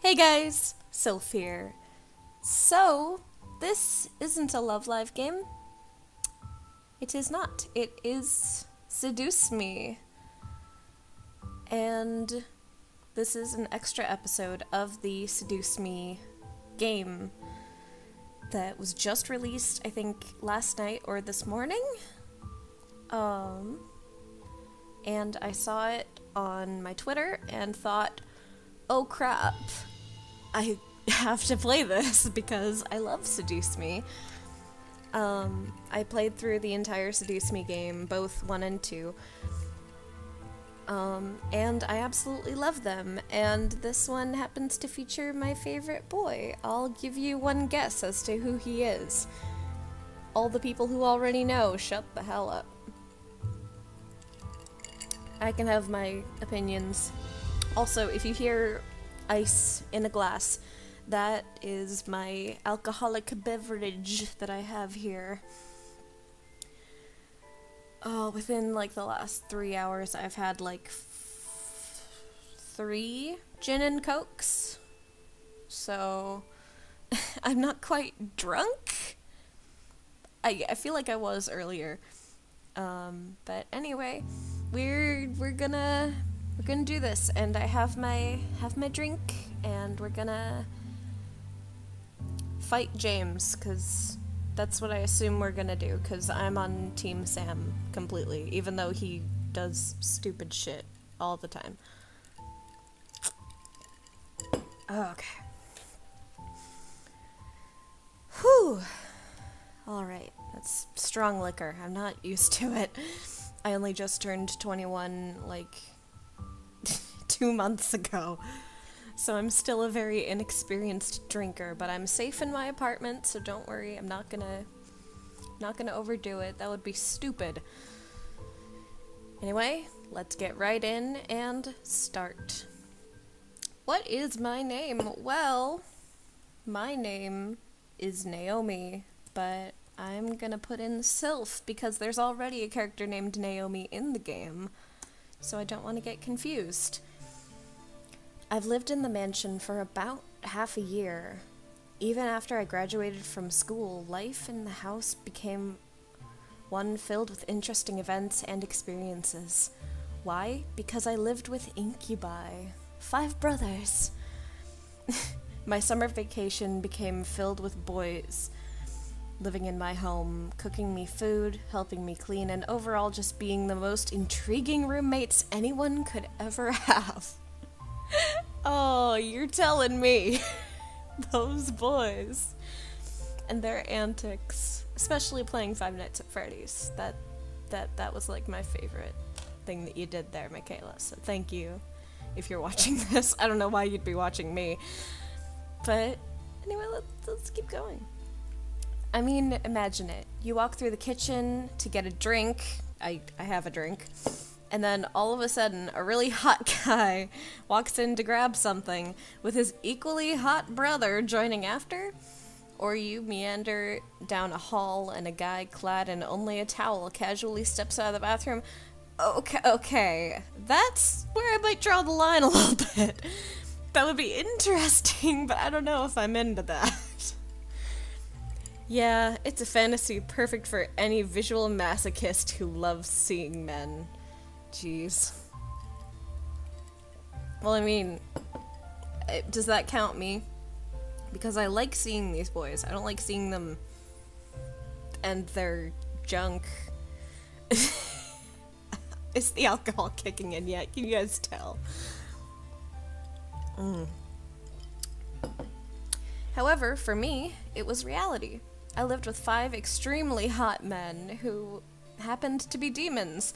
Hey guys, Sylph here. So, this isn't a Love Live game. It is not. It is Seduce Me. And this is an extra episode of the Seduce Me game that was just released, I think, last night or this morning. And I saw it on my Twitter and thought, oh crap, I have to play this because I love Seduce Me. I played through the entire Seduce Me game, both 1 and 2. And I absolutely love them, and this one happens to feature my favorite boy. I'll give you one guess as to who he is. All the people who already know, shut the hell up. I can have my opinions. Also, if you hear ice in a glass, that is my alcoholic beverage that I have here. Oh, within like the last 3 hours, I've had like 3 gin and cokes. So, I'm not quite drunk. I feel like I was earlier. But anyway, we're gonna do this, and I have my drink, and we're gonna fight James, cause that's what I assume we're gonna do, cause I'm on Team Sam completely, even though he does stupid shit all the time. Okay. Whew. Alright, that's strong liquor. I'm not used to it. I only just turned 21, like, 2 months ago. So I'm still a very inexperienced drinker, but I'm safe in my apartment, so don't worry, I'm not gonna overdo it. That would be stupid. Anyway, let's get right in and start. What is my name? Well, my name is Naomi, but I'm gonna put in Sylph because there's already a character named Naomi in the game, so I don't want to get confused. I've lived in the mansion for about half a year. Even after I graduated from school, life in the house became one filled with interesting events and experiences. Why? Because I lived with incubi. 5 brothers. My summer vacation became filled with boys living in my home, cooking me food, helping me clean, and overall just being the most intriguing roommates anyone could ever have. Oh, you're telling me. Those boys. And their antics. Especially playing Five Nights at Freddy's. That was like my favorite thing that you did there, Michaela. So thank you if you're watching this. I don't know why you'd be watching me. But anyway, let's keep going. I mean, imagine it. You walk through the kitchen to get a drink. I have a drink. And then all of a sudden, a really hot guy walks in to grab something with his equally hot brother joining after. Or you meander down a hall and a guy clad in only a towel casually steps out of the bathroom. Okay. That's where I might draw the line a little bit. That would be interesting, but I don't know if I'm into that. Yeah, it's a fantasy perfect for any visual masochist who loves seeing men. Jeez. Well, I mean, does that count me? Because I like seeing these boys. I don't like seeing them and their junk. Is the alcohol kicking in yet? Can you guys tell? However, for me, it was reality. I lived with 5 extremely hot men who happened to be demons,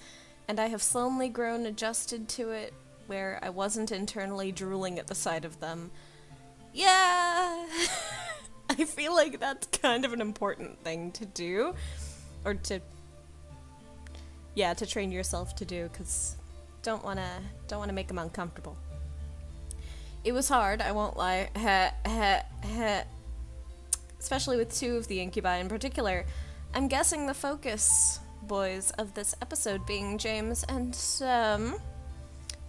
and I have slowly grown adjusted to it where I wasn't internally drooling at the sight of them. Yeah! I feel like that's kind of an important thing to do, or to train yourself to do, because don't wanna make them uncomfortable. It was hard, I won't lie. Especially with 2 of the incubi in particular. I'm guessing the focus, boys, of this episode being James and Sam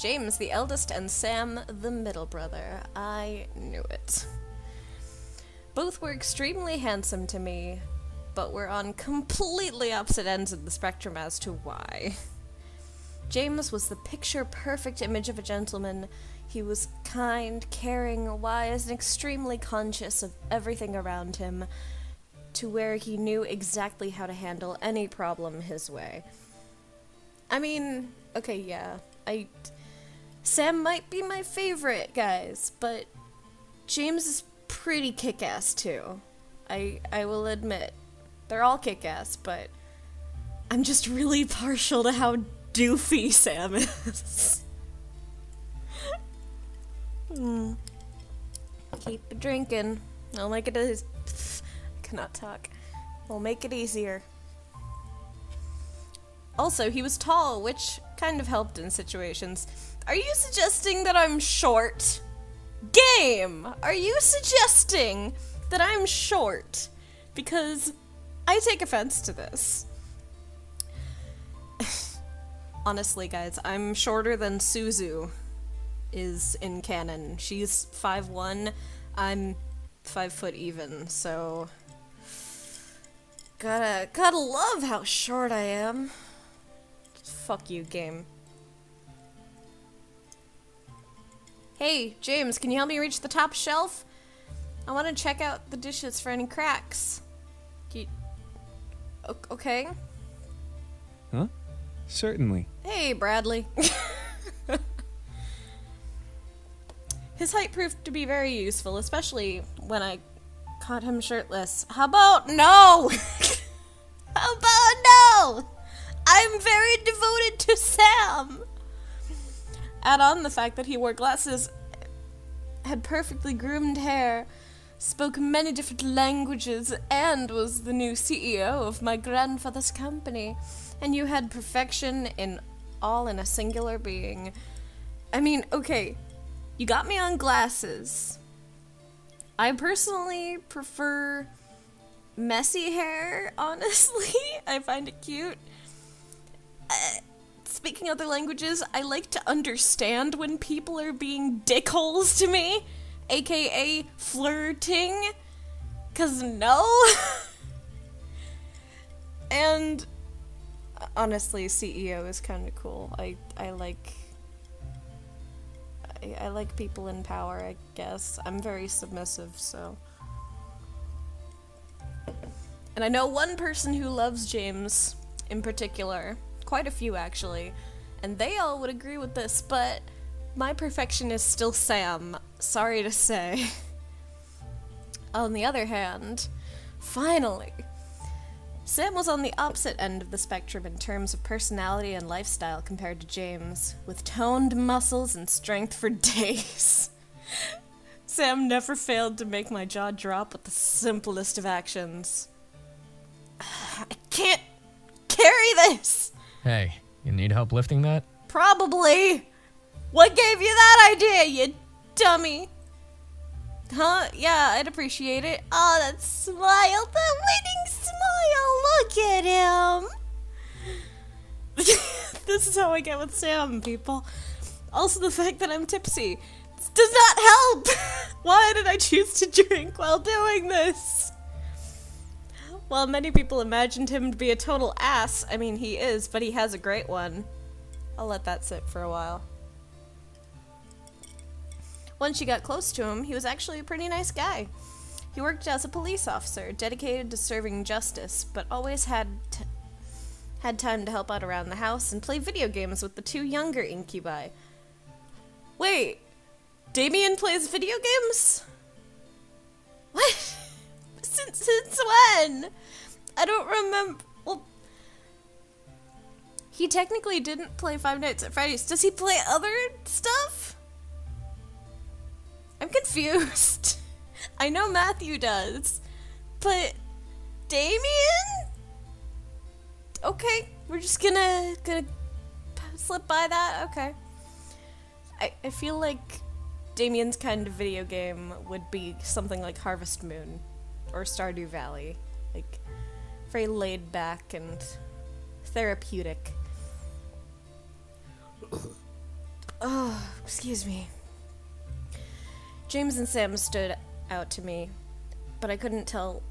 James, the eldest, and Sam, the middle brother. I knew it. Both were extremely handsome to me, but were on completely opposite ends of the spectrum as to why. James was the picture-perfect image of a gentleman. He was kind, caring, wise, and extremely conscious of everything around him, to where he knew exactly how to handle any problem his way. I mean, okay, yeah, Sam might be my favorite, guys, but James is pretty kick-ass, too. I will admit. They're all kick-ass, but I'm just really partial to how doofy Sam is. Keep drinking. I'll make it easy. I cannot talk. We'll make it easier. Also, he was tall, which kind of helped in situations. Are you suggesting that I'm short? Game! Are you suggesting that I'm short? Because I take offense to this. Honestly, guys, I'm shorter than Suzu is in canon. She's 5'1", I'm 5 foot even, so gotta love how short I am. Fuck you, game. Hey, James, can you help me reach the top shelf? I want to check out the dishes for any cracks. Okay. Huh? Certainly. Hey, Bradley. His height proved to be very useful, especially when I caught him shirtless. How about no? How about no? I'm very devoted to Sam. Add on the fact that he wore glasses, had perfectly groomed hair, spoke many different languages, and was the new CEO of my grandfather's company. And you had perfection in a singular being. I mean, okay, you got me on glasses. I personally prefer messy hair, honestly. I find it cute. Speaking other languages, I like to understand when people are being dickholes to me, aka flirting, 'cause no. And honestly, CEO is kind of cool. I like people in power, I guess. I'm very submissive, so. And I know one person who loves James in particular. Quite a few, actually. And they all would agree with this, but my perfection is still Sam. Sorry to say. On the other hand, finally, Sam was on the opposite end of the spectrum in terms of personality and lifestyle compared to James, with toned muscles and strength for days. Sam never failed to make my jaw drop with the simplest of actions. I can't carry this! Hey, you need help lifting that? Probably! What gave you that idea, you dummy? Huh? Yeah, I'd appreciate it. Oh, that smile, that winning smile, look at him! This is how I get with Sam, people. Also the fact that I'm tipsy. This does not help! Why did I choose to drink while doing this? While many people imagined him to be a total ass, I mean, he is, but he has a great one. I'll let that sit for a while. Once you got close to him, he was actually a pretty nice guy. He worked as a police officer, dedicated to serving justice, but always had time to help out around the house and play video games with the two younger incubi. Wait, Damien plays video games? What? Since when? I don't remember. Well, he technically didn't play Five Nights at Freddy's. Does he play other stuff? I'm confused. I know Matthew does, but Damien? Okay, we're just gonna slip by that. Okay. I feel like Damien's kind of video game would be something like Harvest Moon or Stardew Valley, like very laid back and therapeutic. Oh, excuse me. James and Sam stood out to me, but I couldn't tell...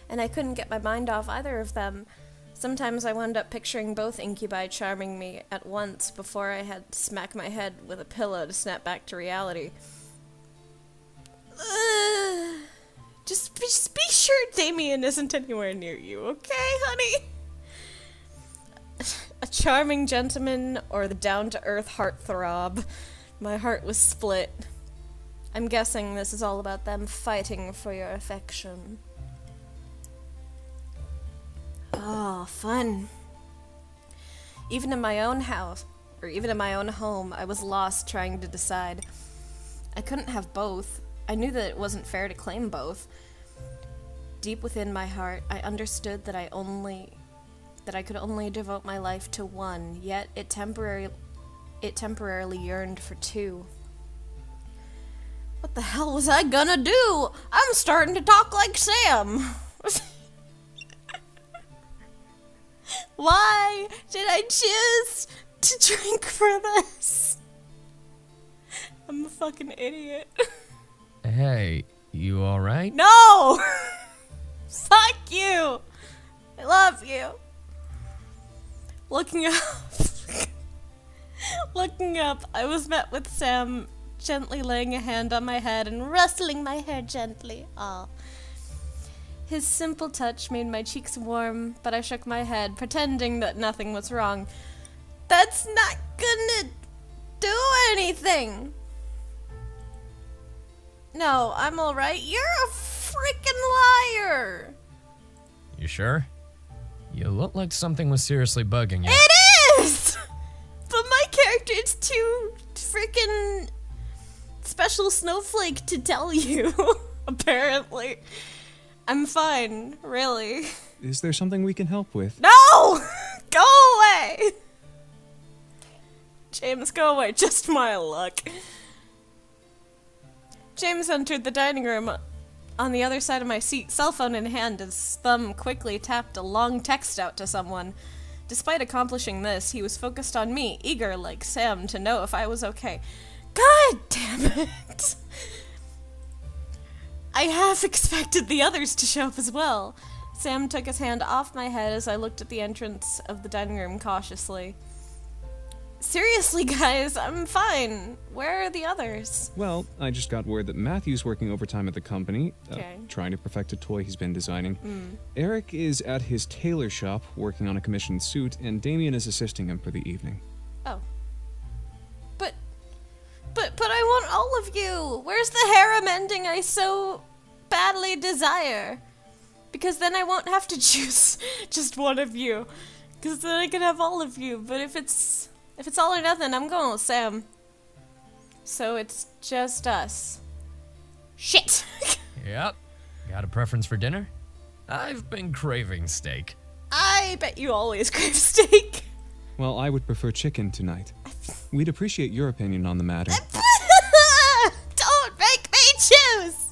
and I couldn't get my mind off either of them. Sometimes I wound up picturing both incubi charming me at once before I had to smack my head with a pillow to snap back to reality. Just be sure Damien isn't anywhere near you, okay, honey? A charming gentleman or the down-to-earth heartthrob. My heart was split. I'm guessing this is all about them fighting for your affection. Oh, fun. Even in my own house, or even in my own home, I was lost trying to decide. I couldn't have both. I knew that it wasn't fair to claim both. Deep within my heart, I understood that I could only devote my life to one, yet it temporarily yearned for two. What the hell was I gonna do? I'm starting to talk like Sam. Why did I choose to drink for this? I'm a fucking idiot. Hey, you alright? No! Fuck you! I love you. Looking up, I was met with Sam gently laying a hand on my head and rustling my hair gently. Aw. His simple touch made my cheeks warm, but I shook my head, pretending that nothing was wrong. That's not gonna do anything! No, I'm alright. You're a freaking liar! You sure? You look like something was seriously bugging you. It is! But my character is too freaking special snowflake to tell you, apparently. I'm fine, really. Is there something we can help with? No! Go away! James, go away. Just my luck. James entered the dining room on the other side of my seat, cell phone in hand, his thumb quickly tapped a long text out to someone. Despite accomplishing this, he was focused on me, eager like Sam to know if I was okay. God damn it! I half expected the others to show up as well. Sam took his hand off my head as I looked at the entrance of the dining room cautiously. Seriously, guys, I'm fine. Where are the others? Well, I just got word that Matthew's working overtime at the company, Okay. trying to perfect a toy he's been designing. Eric is at his tailor shop working on a commissioned suit, and Damien is assisting him for the evening. Oh. But I want all of you! Where's the harem ending I so badly desire? Because then I won't have to choose just one of you. Because then I can have all of you. But if it's all or nothing, I'm going with Sam. So it's just us. Shit! Yep. Got a preference for dinner? I've been craving steak. I bet you always crave steak. Well, I would prefer chicken tonight. We'd appreciate your opinion on the matter. Don't make me choose!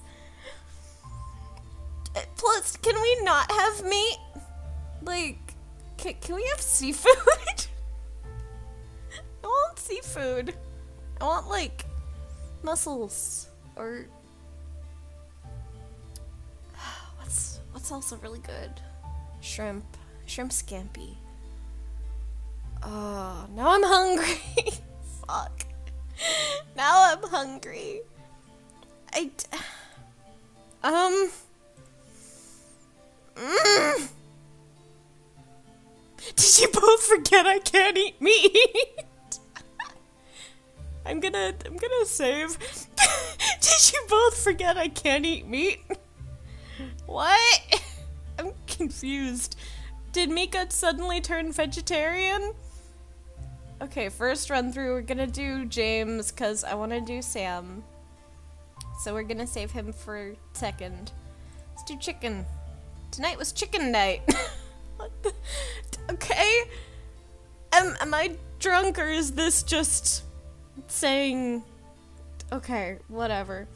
Plus, can we not have meat? Like, can we have seafood? I want seafood. I want, like, mussels. Or... What's also really good? Shrimp. Shrimp scampi. Oh, now I'm hungry. Fuck. Now I'm hungry. Did you both forget I can't eat meat? I'm gonna save. Did you both forget I can't eat meat? What? I'm confused. Did Mika suddenly turn vegetarian? Okay, first run through, we're gonna do James, because I want to do Sam. So we're gonna save him for second. Let's do chicken. Tonight was chicken night. What the? Okay. Am I drunk, or is this just saying... Okay, whatever.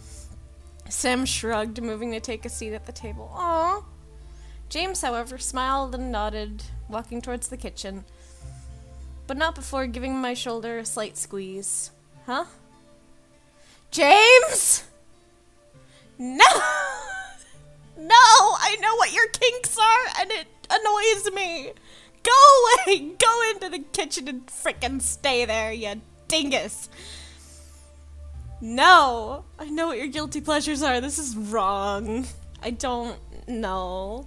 Sam shrugged, moving to take a seat at the table. Aww. James, however, smiled and nodded, walking towards the kitchen. but not before giving my shoulder a slight squeeze. Huh? James? No! No! I know what your kinks are, and it annoys me. Go away! Go into the kitchen and frickin' stay there, you dingus. No! I know what your guilty pleasures are. This is wrong. I don't know.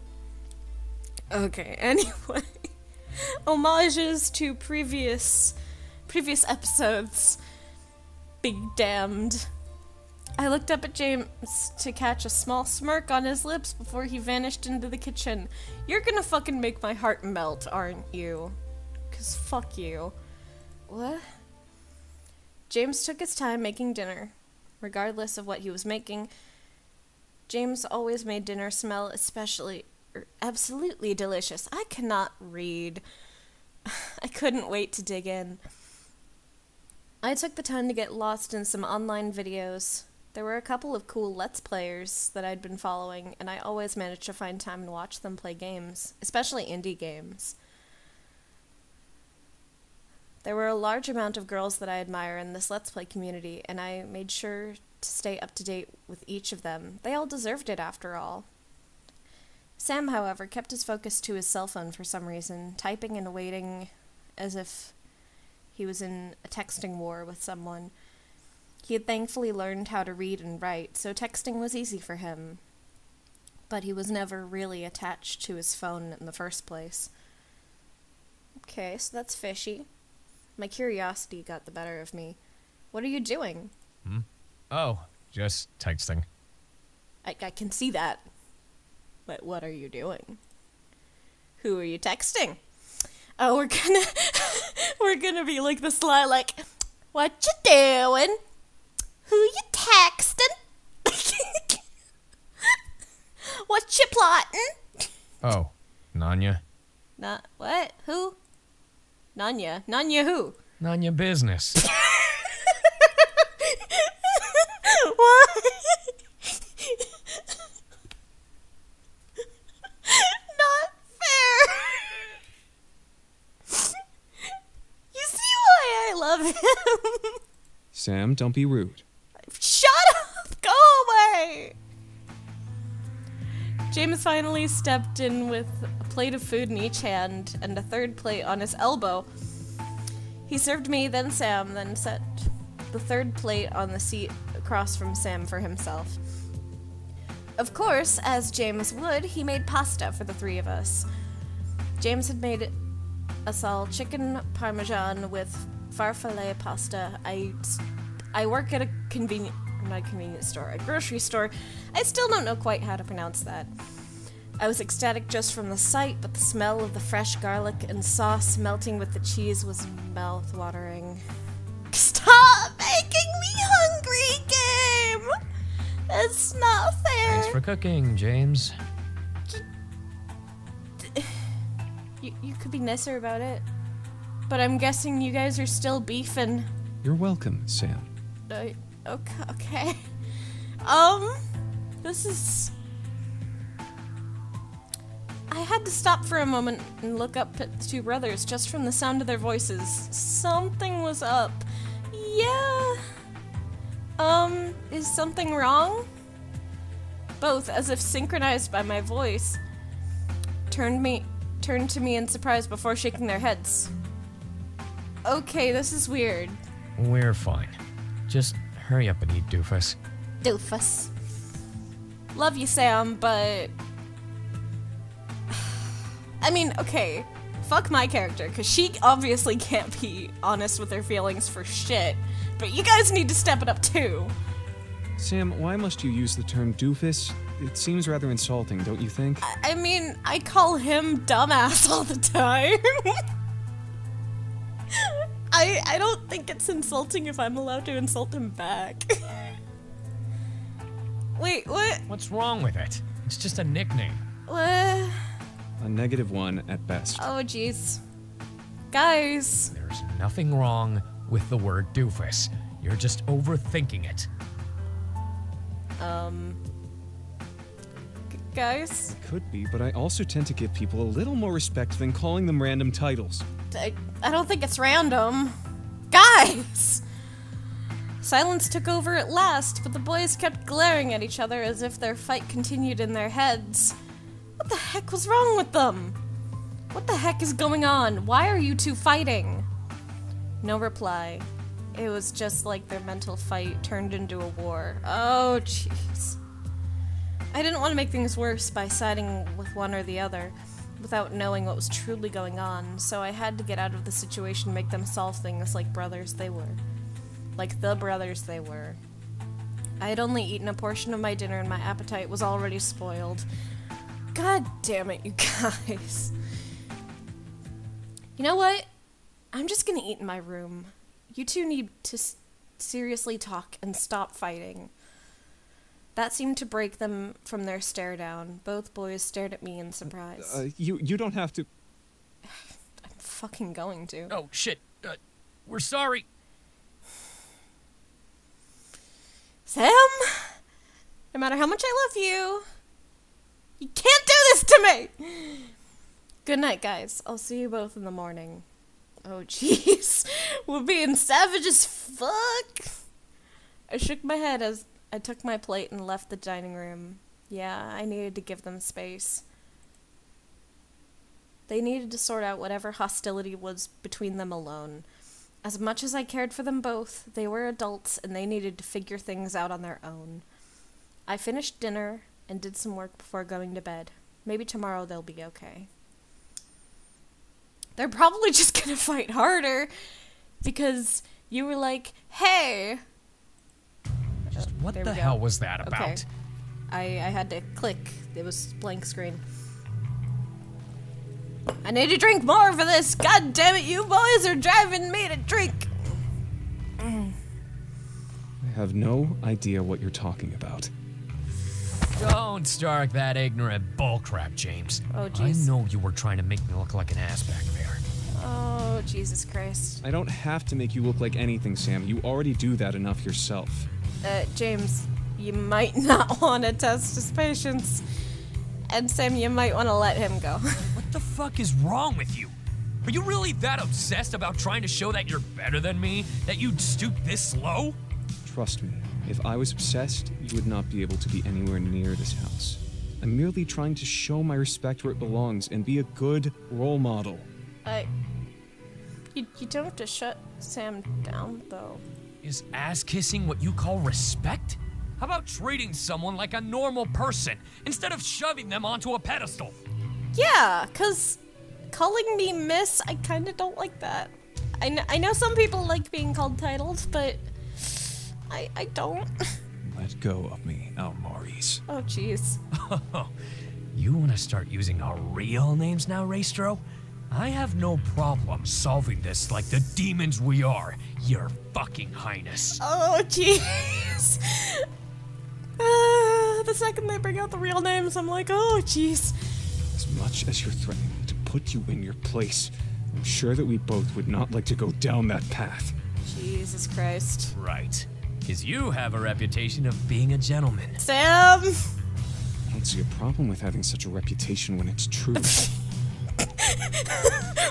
Okay, anyway. Homages to previous episodes. Be damned. I looked up at James to catch a small smirk on his lips before he vanished into the kitchen. You're gonna fucking make my heart melt, aren't you? 'Cause fuck you. What? James took his time making dinner. Regardless of what he was making, James always made dinner smell absolutely delicious. I cannot read. I couldn't wait to dig in. I took the time to get lost in some online videos. There were a couple of cool Let's Players that I'd been following, and I always managed to find time to watch them play games, especially indie games. There were a large amount of girls that I admire in this Let's Play community, and I made sure to stay up to date with each of them. They all deserved it, after all. Sam, however, kept his focus to his cell phone for some reason, typing and waiting as if he was in a texting war with someone. He had thankfully learned how to read and write, so texting was easy for him. But he was never really attached to his phone in the first place. Okay, so that's fishy. My curiosity got the better of me. What are you doing? Oh, just texting. I can see that. But what are you doing? Who are you texting? Oh, we're gonna be like the sly, like, what you doing? Who you texting? What you plotting? Oh, Nanya. Not what? Who? Nanya. Nanya who? Nanya business. What? Not fair. You see why I love him? Sam, don't be rude. Shut up! Go away! James finally stepped in with a plate of food in each hand and a third plate on his elbow. He served me, then Sam, then set the third plate on the seat across from Sam for himself. Of course, as James would, he made pasta for the three of us. James had made us all chicken parmesan with farfalle pasta. I work at a grocery store. I still don't know quite how to pronounce that. I was ecstatic just from the sight, but the smell of the fresh garlic and sauce melting with the cheese was mouth-watering. Stop making me hungry, game! It's not fair. Thanks for cooking, James. You could be nicer about it. But I'm guessing you guys are still beefing. You're welcome, Sam. Okay. This is... I had to stop for a moment and look up at the two brothers just from the sound of their voices. Something was up. Yeah. Is something wrong? Both, as if synchronized by my voice, turned to me in surprise before shaking their heads. Okay, this is weird. We're fine. Just hurry up and eat, doofus. Doofus. Love you, Sam, but... I mean, okay, fuck my character, because she obviously can't be honest with her feelings for shit, but you guys need to step it up too. Sam, why must you use the term doofus? It seems rather insulting, don't you think? I mean, I call him dumbass all the time. I don't think it's insulting if I'm allowed to insult him back. Wait, what? What's wrong with it? It's just a nickname. What? A -1 at best. Oh, jeez. Guys. There's nothing wrong with the word doofus. You're just overthinking it. Guys? Could be, but I also tend to give people a little more respect than calling them random titles. I don't think it's random. Guys! Silence took over at last, but the boys kept glaring at each other as if their fight continued in their heads. What the heck was wrong with them? What the heck is going on? Why are you two fighting? No reply. It was just like their mental fight turned into a war. Oh, jeez. I didn't want to make things worse by siding with one or the other without knowing what was truly going on, so I had to get out of the situation and make them solve things like brothers they were. Like the brothers they were. I had only eaten a portion of my dinner and my appetite was already spoiled. God damn it, you guys. You know what? I'm just gonna eat in my room. You two need to seriously talk and stop fighting. That seemed to break them from their stare down. Both boys stared at me in surprise. You don't have to... I'm fucking going to. Oh, shit. We're sorry. Sam? No matter how much I love you, you can't do this to me! Good night, guys. I'll see you both in the morning. Oh, jeez. We're being savage as fuck. I shook my head as I took my plate and left the dining room. Yeah, I needed to give them space. They needed to sort out whatever hostility was between them alone. As much as I cared for them both, they were adults and they needed to figure things out on their own. I finished dinner and did some work before going to bed. Maybe tomorrow they'll be okay. They're probably just gonna fight harder because you were like, hey... Just what the hell was that about? Okay. I had to click. It was blank screen. I need to drink more for this. God damn it, you boys are driving me to drink. I have no idea what you're talking about. Don't start that ignorant bullcrap, James. Oh, jeez. I know you were trying to make me look like an ass back there. Oh, Jesus Christ. I don't have to make you look like anything, Sam. You already do that enough yourself. James, you might not want to test his patience. And Sam, you might want to let him go. What the fuck is wrong with you? Are you really that obsessed about trying to show that you're better than me? That you'd stoop this low? Trust me, if I was obsessed, you would not be able to be anywhere near this house. I'm merely trying to show my respect where it belongs and be a good role model. You don't have to shut Sam down, though. Is ass-kissing what you call respect? How about treating someone like a normal person instead of shoving them onto a pedestal? Yeah, 'cause calling me miss, I kinda don't like that. I know some people like being called titles, but I don't. Let go of me, Maurice. Oh, jeez. You wanna start using our real names now, Raystro? I have no problem solving this like the demons we are, your fucking highness. Oh, jeez. The second they bring out the real names, I'm like, oh, jeez. As much as you're threatening to put you in your place, I'm sure that we both would not like to go down that path. Jesus Christ. Right. Because you have a reputation of being a gentleman. Sam! I don't see a problem with having such a reputation when it's true.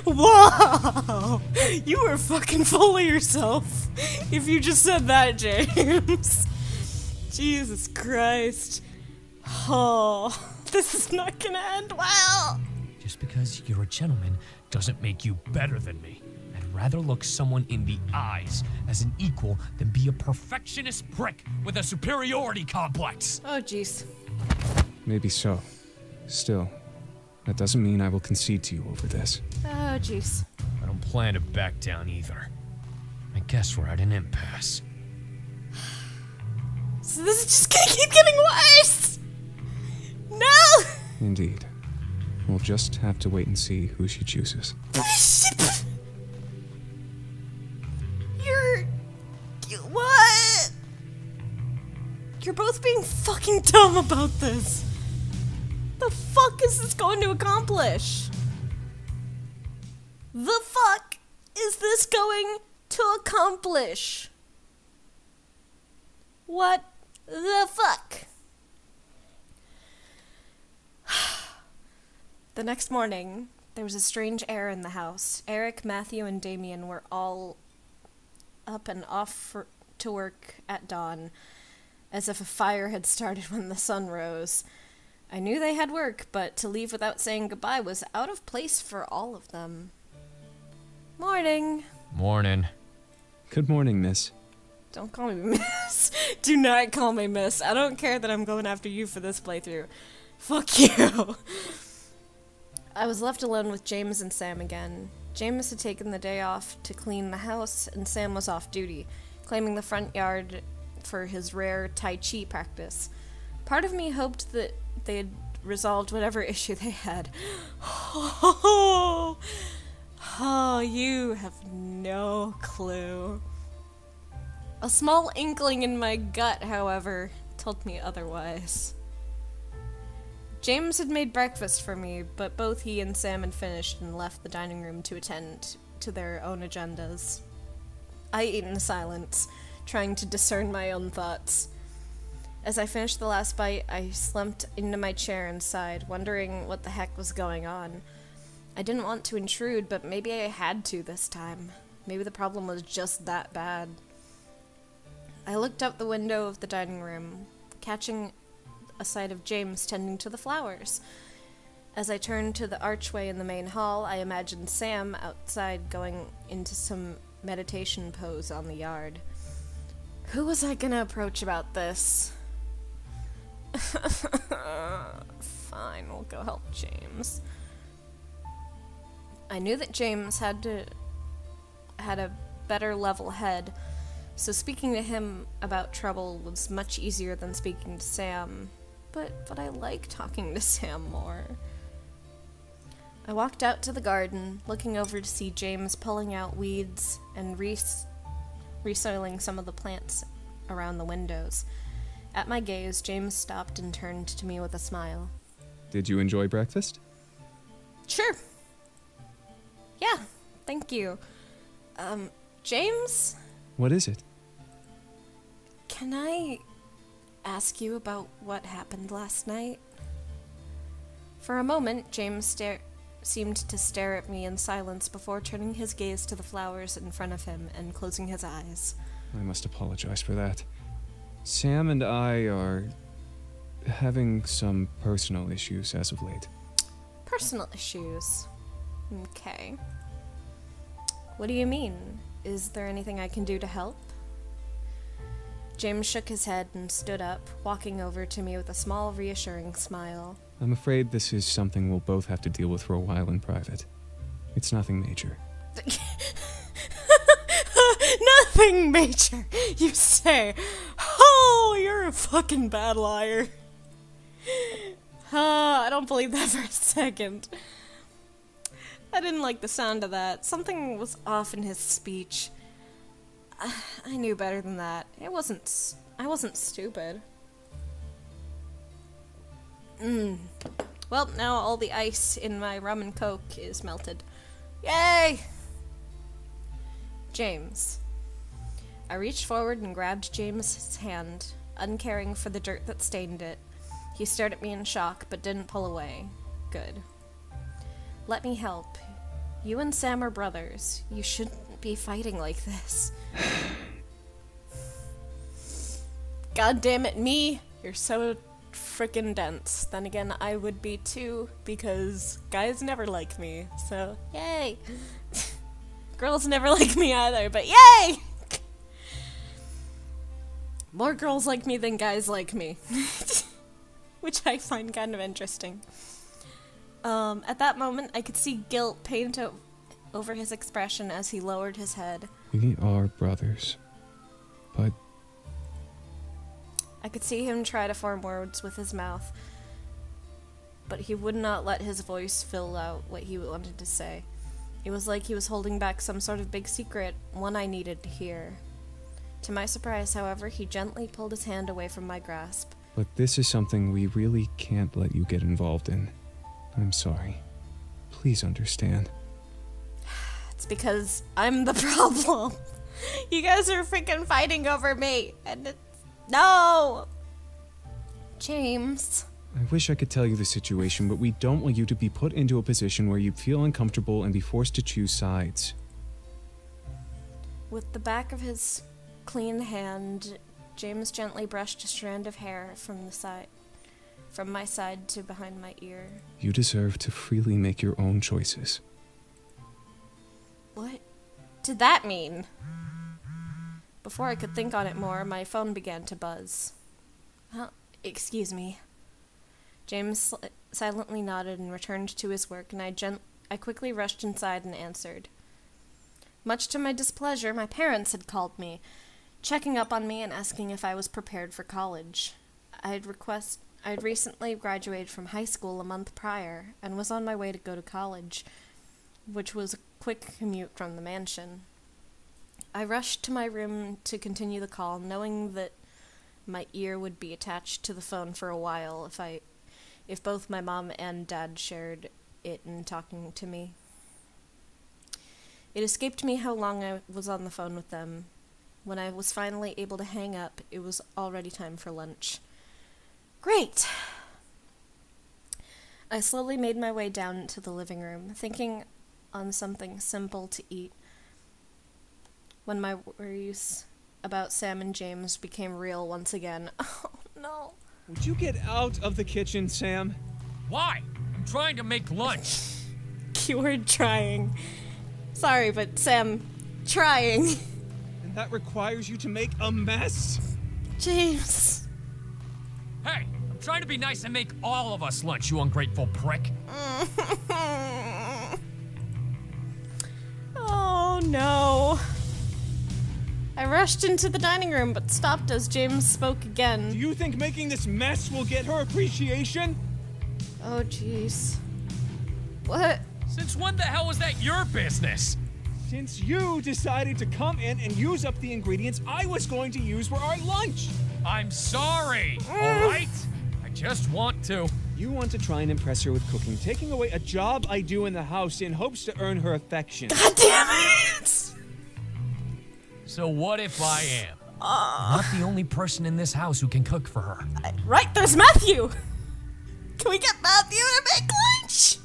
Whoa! You were fucking full of yourself if you just said that, James. Jesus Christ. Oh, this is not gonna end well. Just because you're a gentleman doesn't make you better than me. I'd rather look someone in the eyes as an equal than be a perfectionist prick with a superiority complex. Oh, jeez. Maybe so. Still, that doesn't mean I will concede to you over this. Oh, jeez. I don't plan to back down either. I guess we're at an impasse. So this is just gonna keep getting worse! No! Indeed. We'll just have to wait and see who she chooses. What? You're both being fucking dumb about this. The fuck is this going to accomplish? The fuck is this going to accomplish? What the fuck? The next morning, There was a strange air in the house. Eric, Matthew, and Damien were all up and off to work at dawn, as if a fire had started when the sun rose. I knew they had work, but to leave without saying goodbye was out of place for all of them. Morning. Morning. Good morning, miss. Don't call me miss. Do not call me miss. I don't care that I'm going after you for this playthrough. Fuck you. I was left alone with James and Sam again. James had taken the day off to clean the house, and Sam was off duty, claiming the front yard for his rare Tai Chi practice. Part of me hoped that they had resolved whatever issue they had. Oh, you have no clue. A small inkling in my gut, however, told me otherwise. James had made breakfast for me, but both he and Sam had finished and left the dining room to attend to their own agendas. I ate in silence, trying to discern my own thoughts. As I finished the last bite, I slumped into my chair and sighed, wondering what the heck was going on. I didn't want to intrude, but maybe I had to this time. Maybe the problem was just that bad. I looked out the window of the dining room, catching a sight of James tending to the flowers. As I turned to the archway in the main hall, I imagined Sam outside going into some meditation pose on the yard. Who was I gonna approach about this? Fine, we'll go help James. I knew that James had a better level head, so speaking to him about trouble was much easier than speaking to Sam. But I like talking to Sam more. I walked out to the garden, looking over to see James pulling out weeds and resoiling some of the plants around the windows. At my gaze, James stopped and turned to me with a smile. Did you enjoy breakfast? Sure. Yeah, thank you. James? What is it? Can I ask you about what happened last night? For a moment, James seemed to stare at me in silence before turning his gaze to the flowers in front of him and closing his eyes. I must apologize for that. Sam and I are having some personal issues as of late. Personal issues? Okay. What do you mean? Is there anything I can do to help? James shook his head and stood up, walking over to me with a small, reassuring smile. I'm afraid this is something we'll both have to deal with for a while in private. It's nothing major. Nothing major, you say? Oh, you're a fucking bad liar. I don't believe that for a second. I didn't like the sound of that. Something was off in his speech. I knew better than that. I wasn't stupid. Well, now all the ice in my rum and coke is melted. Yay! James. I reached forward and grabbed James's hand, uncaring for the dirt that stained it. He stared at me in shock, but didn't pull away. Good. Let me help. You and Sam are brothers. You shouldn't be fighting like this. God damn it, me! You're so frickin' dense. Then again, I would be too, because guys never like me, so yay! Girls never like me either, but yay! More girls like me than guys like me. Which I find kind of interesting. At that moment, I could see guilt paint over his expression as he lowered his head. We are brothers, but... I could see him try to form words with his mouth, but he would not let his voice fill out what he wanted to say. It was like he was holding back some sort of big secret, one I needed to hear. To my surprise, however, he gently pulled his hand away from my grasp. But this is something we really can't let you get involved in. I'm sorry. Please understand. It's because I'm the problem. You guys are freaking fighting over me, and it's... No! James. I wish I could tell you the situation, but we don't want you to be put into a position where you feel uncomfortable and be forced to choose sides. With the back of his clean hand, James gently brushed a strand of hair from my side to behind my ear. You deserve to freely make your own choices. What did that mean? Before I could think on it more, my phone began to buzz. Excuse me. James silently nodded and returned to his work, and I quickly rushed inside and answered. Much to my displeasure, my parents had called me, checking up on me and asking if I was prepared for college. I had recently graduated from high school a month prior, and was on my way to go to college, which was a quick commute from the mansion. I rushed to my room to continue the call, knowing that my ear would be attached to the phone for a while if both my mom and dad shared it in talking to me. It escaped me how long I was on the phone with them. When I was finally able to hang up, it was already time for lunch. Great! I slowly made my way down to the living room, thinking on something simple to eat, when my worries about Sam and James became real once again. Oh, no. Would you get out of the kitchen, Sam? Why? I'm trying to make lunch. Keyword trying. Sorry, but Sam, trying. And that requires you to make a mess? James. Hey, I'm trying to be nice and make all of us lunch, you ungrateful prick. Oh, no. I rushed into the dining room, but stopped as James spoke again. Do you think making this mess will get her appreciation? Oh, jeez. What? Since when the hell was that your business? Since you decided to come in and use up the ingredients I was going to use for our lunch. I'm sorry, alright? I just want to. You want to try and impress her with cooking, taking away a job I do in the house in hopes to earn her affection. God damn it! So what if I am? Not the only person in this house who can cook for her. Right, there's Matthew! Can we get Matthew to make lunch?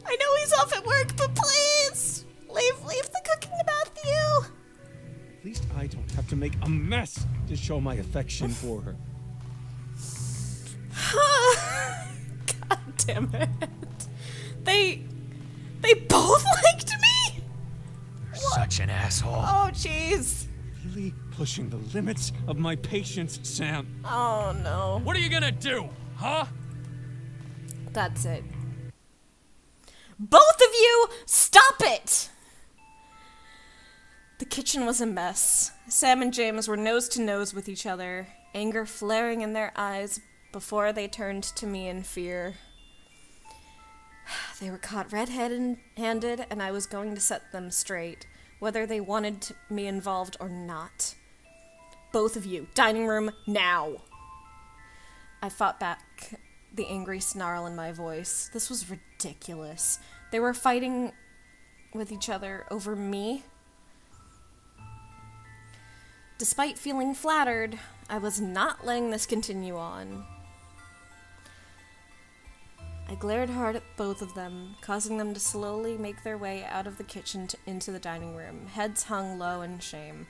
I know he's off at work, but please! Leave the cooking to Matthew! At least I don't have to make a mess to show my affection for her. God damn it. They both liked me? You're such an asshole. Oh, jeez. Really pushing the limits of my patience, Sam. Oh, no. What are you gonna do, huh? That's it. Both of you, stop it! The kitchen was a mess. Sam and James were nose to nose with each other, anger flaring in their eyes before they turned to me in fear. They were caught red-handed, and I was going to set them straight, whether they wanted me involved or not. Both of you, dining room, now! I fought back, the angry snarl in my voice. This was ridiculous. They were fighting with each other over me. Despite feeling flattered, I was not letting this continue on. I glared hard at both of them, causing them to slowly make their way out of the kitchen into the dining room, heads hung low in shame.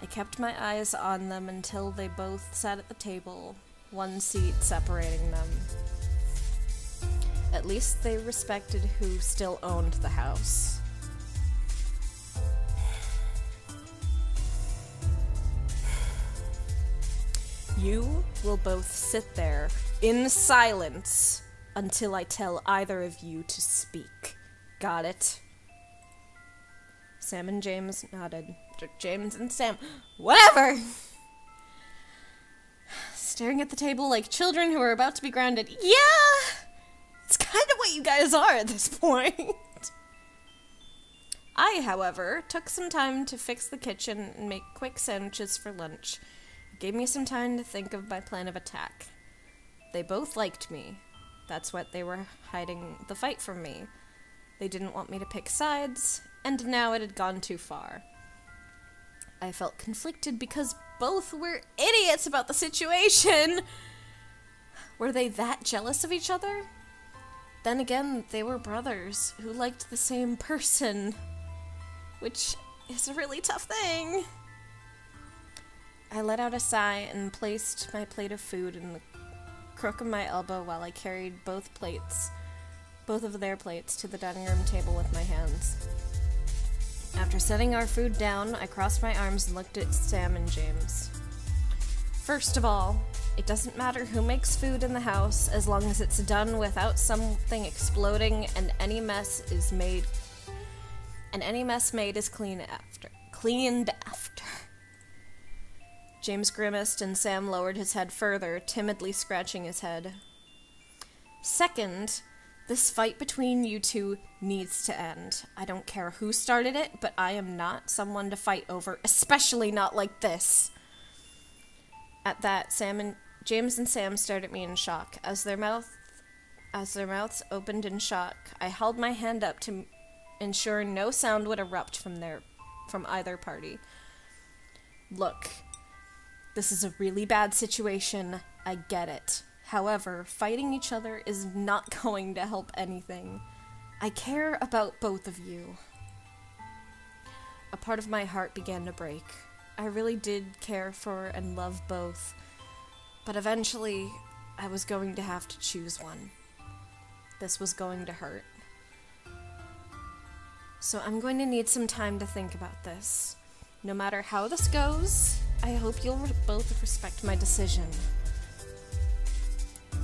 I kept my eyes on them until they both sat at the table, one seat separating them. At least they respected who still owned the house. You will both sit there in silence until I tell either of you to speak. Got it? Sam and James nodded. James and Sam. Whatever! Staring at the table like children who are about to be grounded. Yeah! It's kind of what you guys are at this point. I, however, took some time to fix the kitchen and make quick sandwiches for lunch. It gave me some time to think of my plan of attack. They both liked me. That's what they were hiding the fight from me. They didn't want me to pick sides, and now it had gone too far. I felt conflicted because both were idiots about the situation. Were they that jealous of each other? Then again, they were brothers who liked the same person, which is a really tough thing. I let out a sigh and placed my plate of food in the crook of my elbow while I carried both of their plates, to the dining room table with my hands. After setting our food down, I crossed my arms and looked at Sam and James. First of all, it doesn't matter who makes food in the house as long as it's done without something exploding and any mess made is cleaned after. James grimaced and Sam lowered his head further, timidly scratching his head. Second, this fight between you two needs to end. I don't care who started it, but I am not someone to fight over, especially not like this. At that, James and Sam stared at me in shock. As their mouths opened in shock, I held my hand up to ensure no sound would erupt from either party. Look, this is a really bad situation. I get it. However, fighting each other is not going to help anything. I care about both of you. A part of my heart began to break. I really did care for and love both, but eventually I was going to have to choose one. This was going to hurt. So I'm going to need some time to think about this. No matter how this goes, I hope you'll both respect my decision.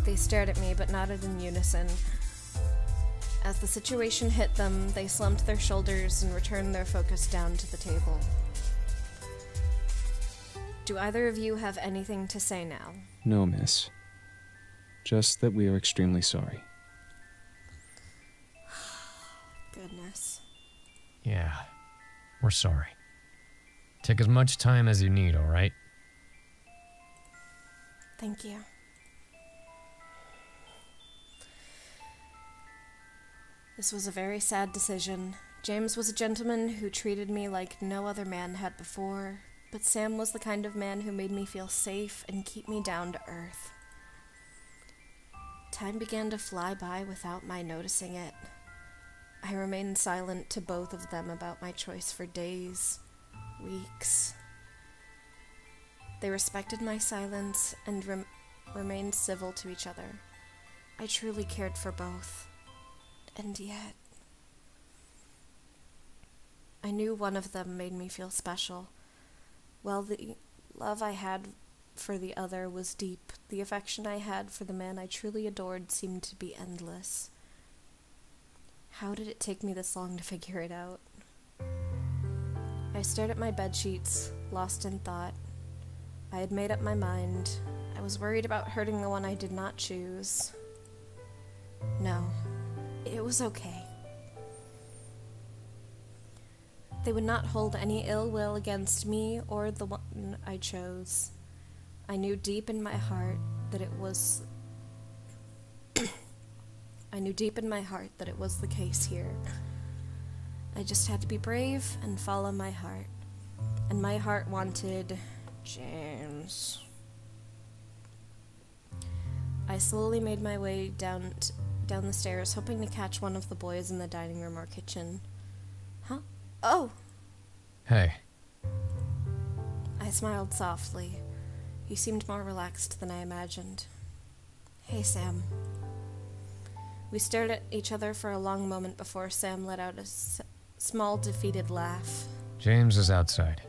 They stared at me, but nodded in unison. As the situation hit them, they slumped their shoulders and returned their focus down to the table. Do either of you have anything to say now? No, miss. Just that we are extremely sorry. Goodness. Yeah, we're sorry. Take as much time as you need, alright? Thank you. This was a very sad decision. James was a gentleman who treated me like no other man had before, but Sam was the kind of man who made me feel safe and keep me down to earth. Time began to fly by without my noticing it. I remained silent to both of them about my choice for days, weeks. They respected my silence and remained civil to each other. I truly cared for both. And yet, I knew one of them made me feel special. While the love I had for the other was deep, the affection I had for the man I truly adored seemed to be endless. How did it take me this long to figure it out? I stared at my bedsheets, lost in thought. I had made up my mind. I was worried about hurting the one I did not choose. No. It was okay. They would not hold any ill will against me or the one I chose. I knew deep in my heart that it was the case here. I just had to be brave and follow my heart. And my heart wanted James. I slowly made my way down the stairs, hoping to catch one of the boys in the dining room or kitchen. Huh? Oh! Hey. I smiled softly. He seemed more relaxed than I imagined. Hey, Sam. We stared at each other for a long moment before Sam let out a small, defeated laugh. James is outside.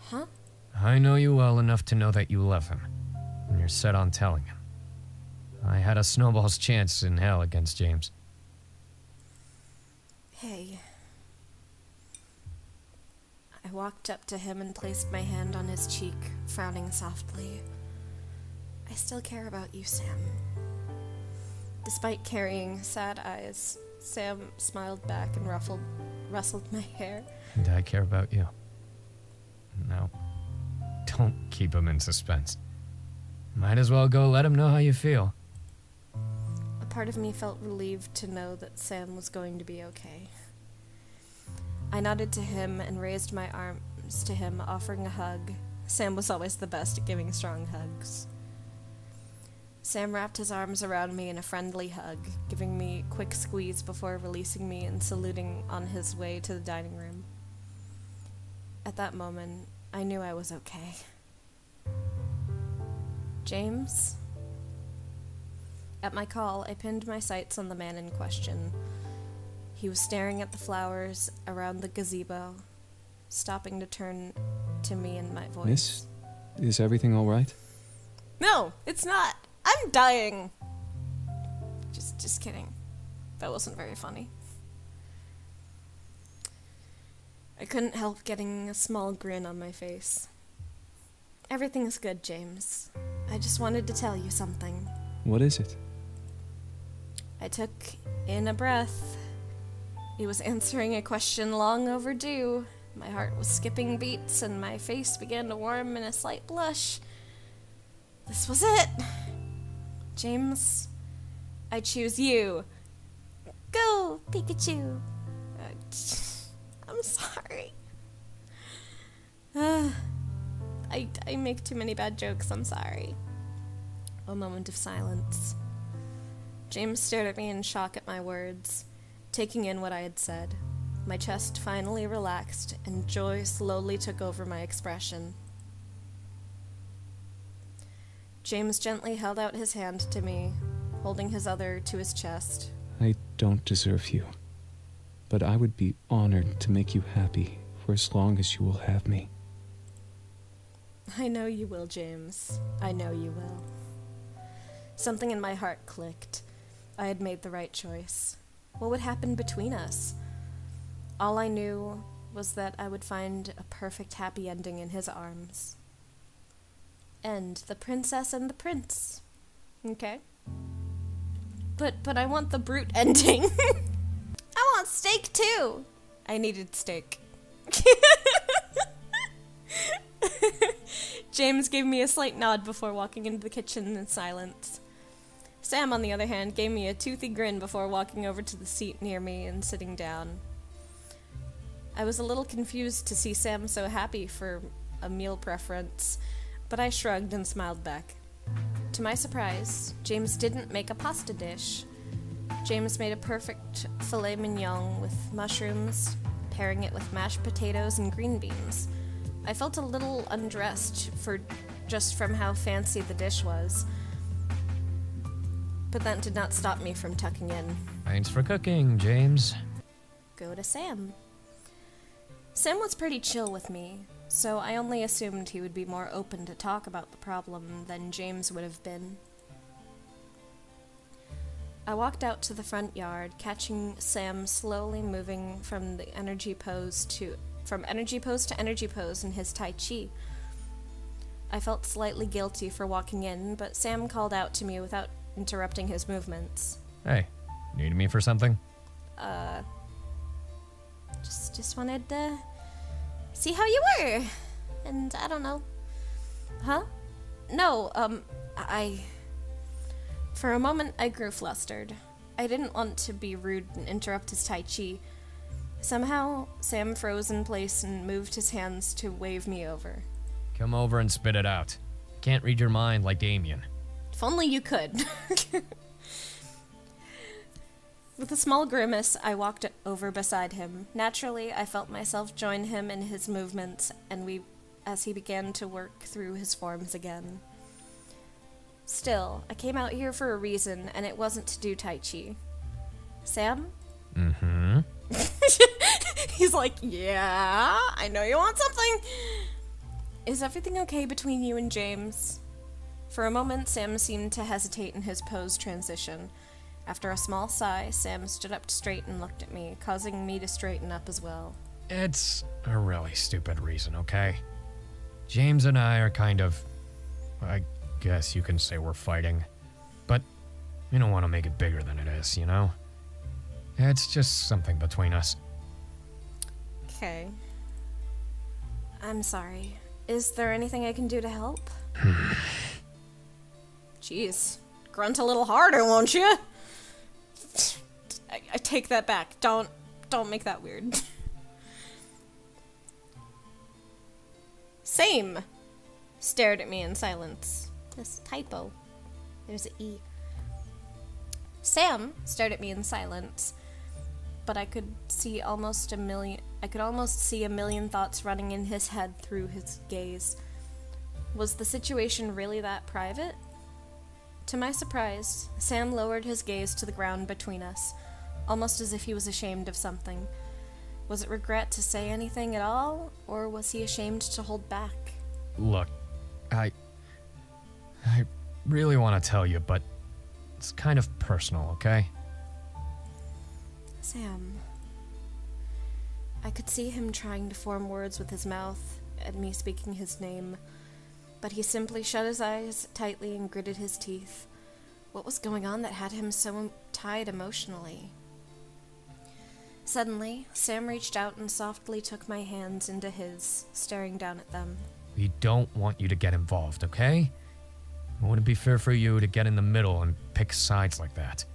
Huh? I know you well enough to know that you love him, and you're set on telling him. I had a snowball's chance in hell against James. Hey. I walked up to him and placed my hand on his cheek, frowning softly. I still care about you, Sam. Despite carrying sad eyes, Sam smiled back and rustled my hair. And I care about you. No. Don't keep him in suspense. Might as well go let him know how you feel. A part of me felt relieved to know that Sam was going to be okay. I nodded to him and raised my arms to him, offering a hug. Sam was always the best at giving strong hugs. Sam wrapped his arms around me in a friendly hug, giving me a quick squeeze before releasing me and saluting on his way to the dining room. At that moment, I knew I was okay. James? At my call, I pinned my sights on the man in question. He was staring at the flowers around the gazebo, stopping to turn to me in my voice. Miss, is everything all right? No, it's not. I'm dying. Just kidding. That wasn't very funny. I couldn't help getting a small grin on my face. Everything's good, James. I just wanted to tell you something. What is it? I took in a breath. He was answering a question long overdue. My heart was skipping beats and my face began to warm in a slight blush. This was it. James, I choose you. Go, Pikachu. I'm sorry. I make too many bad jokes, I'm sorry. A moment of silence. James stared at me in shock at my words, taking in what I had said. My chest finally relaxed, and joy slowly took over my expression. James gently held out his hand to me, holding his other to his chest. I don't deserve you, but I would be honored to make you happy for as long as you will have me. I know you will, James. I know you will. Something in my heart clicked. I had made the right choice. What would happen between us? All I knew was that I would find a perfect happy ending in his arms. And the princess and the prince. Okay? But I want the brute ending. I want steak too! I needed steak. James gave me a slight nod before walking into the kitchen in silence. Sam, on the other hand, gave me a toothy grin before walking over to the seat near me and sitting down. I was a little confused to see Sam so happy for a meal preference, but I shrugged and smiled back. To my surprise, James didn't make a pasta dish. James made a perfect filet mignon with mushrooms, pairing it with mashed potatoes and green beans. I felt a little undressed just from how fancy the dish was, but that did not stop me from tucking in. Thanks for cooking, James. Go to Sam. Sam was pretty chill with me, so I only assumed he would be more open to talk about the problem than James would have been. I walked out to the front yard, catching Sam slowly moving from energy pose to energy pose in his Tai Chi. I felt slightly guilty for walking in, but Sam called out to me without interrupting his movements. Hey, need me for something? Just wanted to see how you were. And I don't know. Huh? No, For a moment, I grew flustered. I didn't want to be rude and interrupt his Tai Chi. Somehow, Sam froze in place and moved his hands to wave me over. Come over and spit it out. Can't read your mind like Damien. If only you could. With a small grimace, I walked over beside him. Naturally, I felt myself join him in his movements, as he began to work through his forms again. Still, I came out here for a reason, and it wasn't to do Tai Chi. Sam? Mm-hmm. He's like, yeah, I know you want something. Is everything okay between you and James? For a moment, Sam seemed to hesitate in his pose transition. After a small sigh, Sam stood up straight and looked at me, causing me to straighten up as well. It's a really stupid reason, okay? James and I are kind of... I guess you can say we're fighting. But we don't want to make it bigger than it is, you know? It's just something between us. Okay. I'm sorry. Is there anything I can do to help? Jeez. Grunt a little harder, won't you? I take that back. Don't make that weird. Same. Stared at me in silence. This typo. There's an E. Sam stared at me in silence, but I could almost see a million thoughts running in his head through his gaze. Was the situation really that private? To my surprise, Sam lowered his gaze to the ground between us, almost as if he was ashamed of something. Was it regret to say anything at all, or was he ashamed to hold back? Look, I really want to tell you, but it's kind of personal, okay? Sam. I could see him trying to form words with his mouth at me speaking his name, but he simply shut his eyes tightly and gritted his teeth. What was going on that had him so tied emotionally? Suddenly, Sam reached out and softly took my hands into his, staring down at them. We don't want you to get involved, okay? It wouldn't be fair for you to get in the middle and pick sides like that.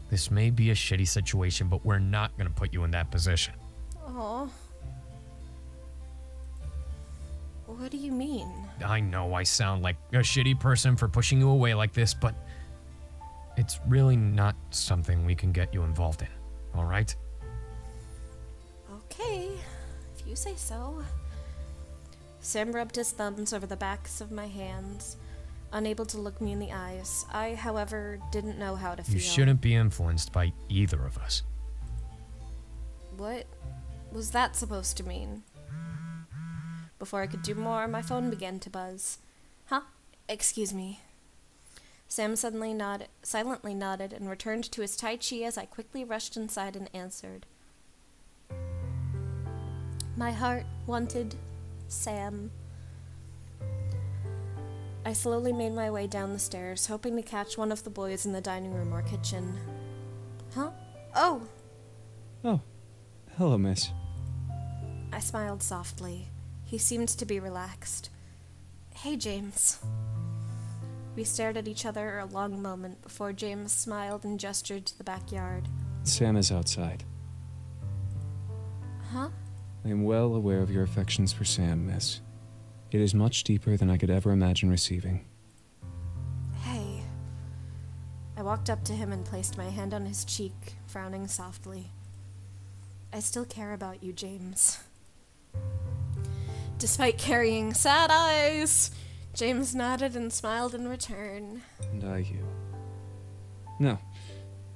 This may be a shitty situation, but we're not going to put you in that position. Aw. What do you mean? I know I sound like a shitty person for pushing you away like this, but it's really not something we can get you involved in, all right? Okay, if you say so. Sam rubbed his thumbs over the backs of my hands, unable to look me in the eyes. I, however, didn't know how to feel. You shouldn't be influenced by either of us. What was that supposed to mean? Before I could do more, my phone began to buzz. Huh? Excuse me. Sam silently nodded and returned to his Tai Chi as I quickly rushed inside and answered. My heart wanted Sam. I slowly made my way down the stairs, hoping to catch one of the boys in the dining room or kitchen. Huh? Oh! Oh, hello, miss. I smiled softly. He seemed to be relaxed. Hey, James. We stared at each other a long moment before James smiled and gestured to the backyard. Sam is outside. Huh? I am well aware of your affections for Sam, miss. It is much deeper than I could ever imagine receiving. Hey. I walked up to him and placed my hand on his cheek, frowning softly. I still care about you, James. Despite carrying sad eyes, James nodded and smiled in return. And I you. No,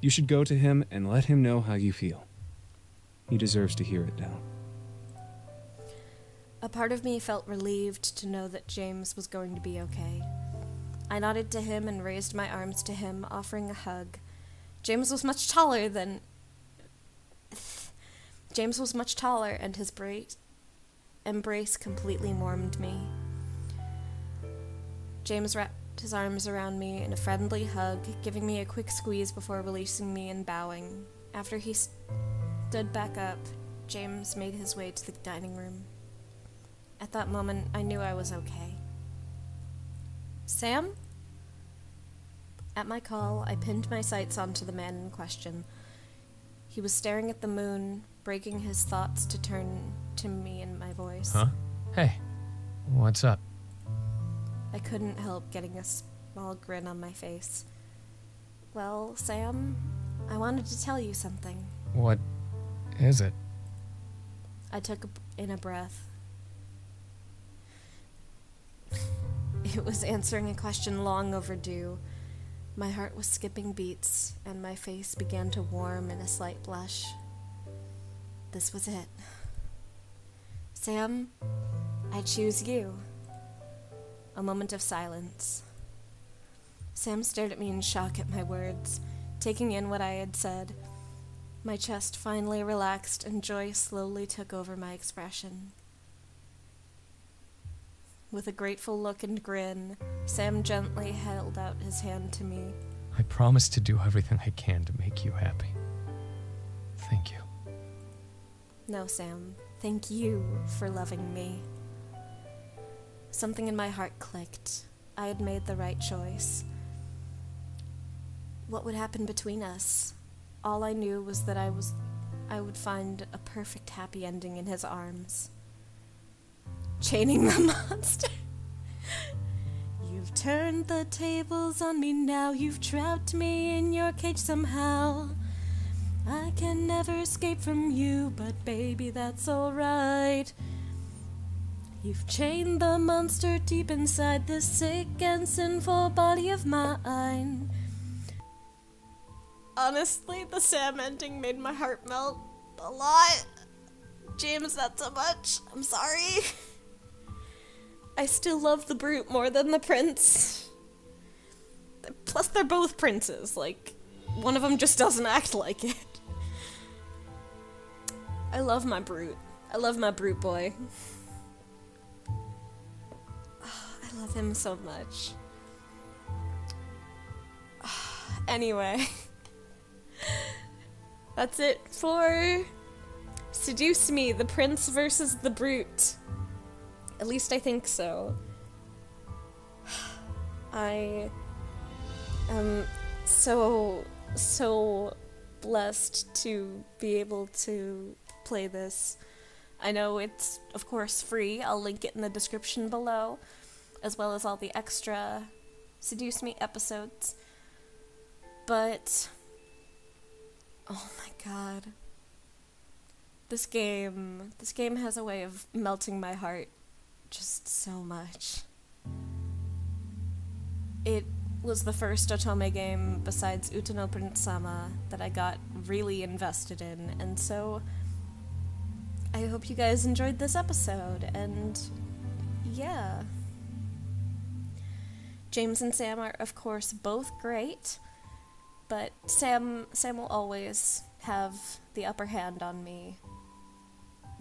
you should go to him and let him know how you feel. He deserves to hear it now. A part of me felt relieved to know that James was going to be okay. I nodded to him and raised my arms to him, offering a hug. James was much taller, and his embrace completely warmed me. James wrapped his arms around me in a friendly hug, giving me a quick squeeze before releasing me and bowing. After he stood back up, James made his way to the dining room. At that moment, I knew I was okay. Sam? At my call, I pinned my sights onto the man in question. He was staring at the moon, breaking his thoughts to turn to me in my voice. Huh? Hey, what's up? I couldn't help getting a small grin on my face. Well, Sam, I wanted to tell you something. What is it? I took in a breath. It was answering a question long overdue. My heart was skipping beats, and my face began to warm in a slight blush. This was it. Sam, I choose you. A moment of silence. Sam stared at me in shock at my words, taking in what I had said. My chest finally relaxed, and joy slowly took over my expression. With a grateful look and grin, Sam gently held out his hand to me. I promise to do everything I can to make you happy. Thank you. No, Sam. Thank you for loving me. Something in my heart clicked. I had made the right choice. What would happen between us? All I knew was that I would find a perfect happy ending in his arms. Chaining the monster. You You've turned the tables on me now. You've trapped me in your cage somehow. I can never escape from you, but baby, that's alright. You've chained the monster deep inside this sick and sinful body of mine. Honestly, the Sam ending made my heart melt a lot. James, not so much. I'm sorry. I still love the brute more than the prince. Plus, they're both princes. Like, one of them just doesn't act like it. I love my brute. I love my brute boy. I love him so much. Anyway. That's it for Seduce Me, the prince versus the brute. At least I think so. I am so blessed to be able to play this. I know it's, of course, free. I'll link it in the description below, as well as all the extra Seduce Me episodes. But, oh my god. This game has a way of melting my heart just so much. It was the first Otome game besides Utano Prince-sama that I got really invested in, and so I hope you guys enjoyed this episode, and yeah. James and Sam are, of course, both great, but Sam will always have the upper hand on me.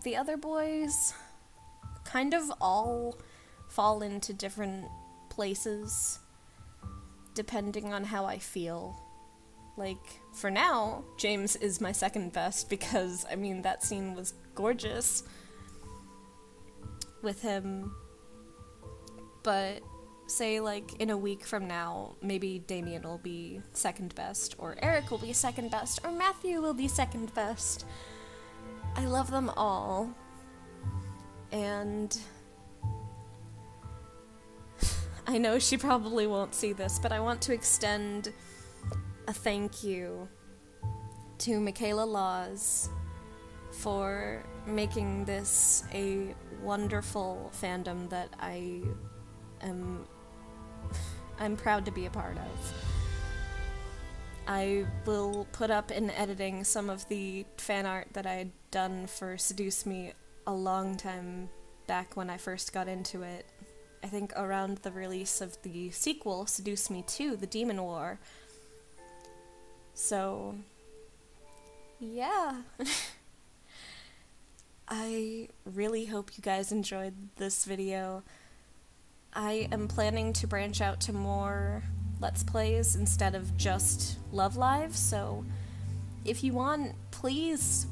The other boys kind of all fall into different places depending on how I feel. Like, for now, James is my second best because, I mean, that scene was gorgeous with him. But, say, like, in a week from now, maybe Damien will be second best, or Eric will be second best, or Matthew will be second best. I love them all. And I know she probably won't see this, but I want to extend a thank you to Michaela Laws for making this a wonderful fandom that I'm proud to be a part of. I will put up in editing some of the fan art that I had done for Seduce Me a long time back when I first got into it. I think around the release of the sequel, Seduce Me 2, The Demon War. So, yeah. I really hope you guys enjoyed this video. I am planning to branch out to more Let's Plays instead of just Love Live, so if you want, please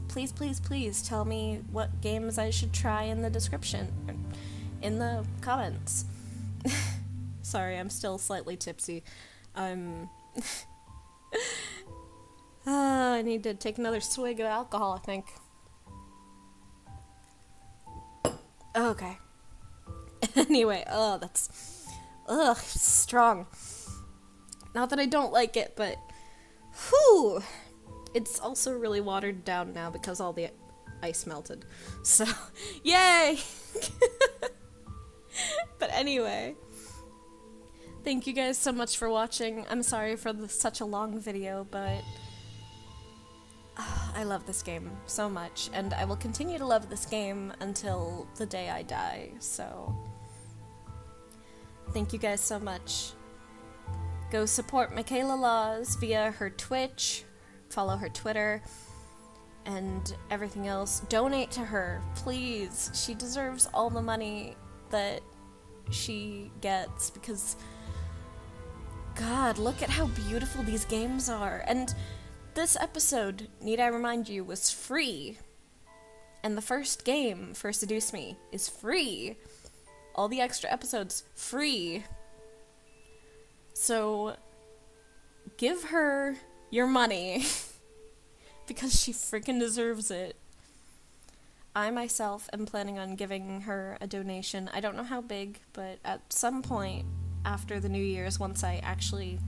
tell me what games I should try in the description, in the comments. Sorry, I'm still slightly tipsy. I need to take another swig of alcohol, I think. Okay. Anyway, that's strong. Not that I don't like it, but whew! It's also really watered down now because all the ice melted. So, yay! But anyway, thank you guys so much for watching. I'm sorry for such a long video, but I love this game so much, and I will continue to love this game until the day I die, so thank you guys so much. Go support Michaela Laws via her Twitch, follow her Twitter, and everything else. Donate to her, please. She deserves all the money that she gets, because God, look at how beautiful these games are. And this episode, need I remind you, was free. And the first game for Seduce Me is free. All the extra episodes, free. So, give her your money. Because she freaking deserves it. I myself am planning on giving her a donation. I don't know how big, but at some point after the New Year's once I actually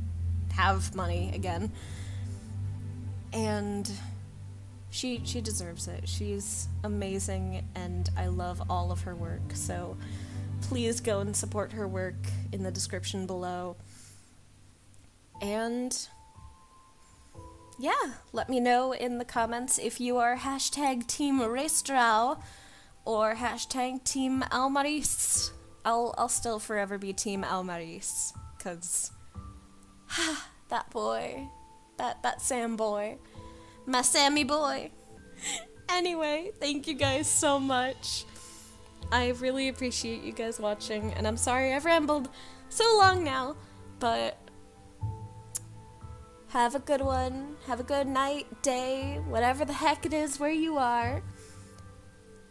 have money again. And she deserves it. She's amazing, and I love all of her work. So please go and support her work in the description below. And yeah, let me know in the comments if you are hashtag Team Reistrau or hashtag Team Almaris. I'll still forever be Team Almaris, cause that boy, that Sam boy, my Sammy boy. Anyway, thank you guys so much. I really appreciate you guys watching, and I'm sorry I've rambled so long now, but have a good one, have a good night, day, whatever the heck it is where you are,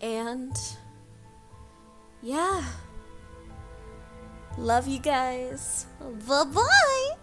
and yeah, love you guys, bye-bye!